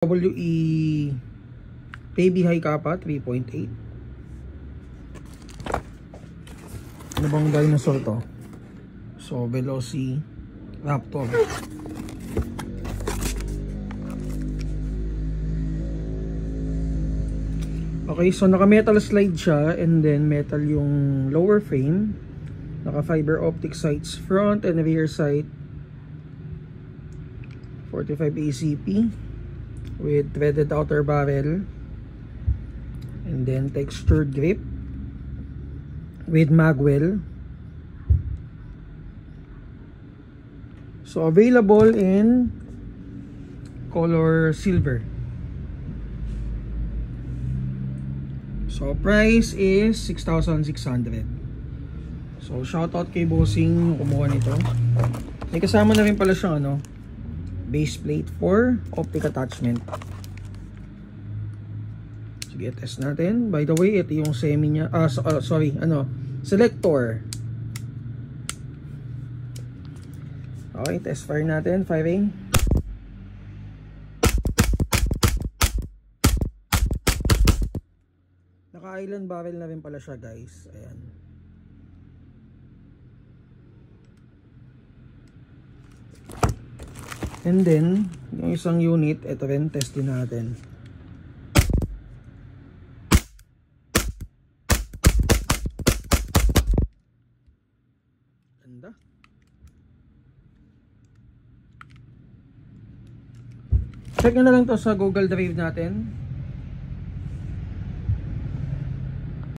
WE Baby High Kappa 3.8. Ano bang dinosaur to? So Velociraptor. Okay, so naka metal slide siya and then metal yung lower frame. Naka fiber optic sights front and rear sight. 45 ACP with threaded outer barrel and then textured grip with magwell. So available in color silver. So price is 6,600. So shoutout kay Bossing kumuha nito. May kasama na rin pala siyang base plate for optic attachment. Sige, test natin. By the way, ito yung semi niya. Selector. Okay, test fire natin. Firing. Naka-island barrel na rin pala siya, guys. Ayan. And then, yung isang unit, ito rin, testin natin. Ganda. Check nyo na lang to sa Google Drive natin.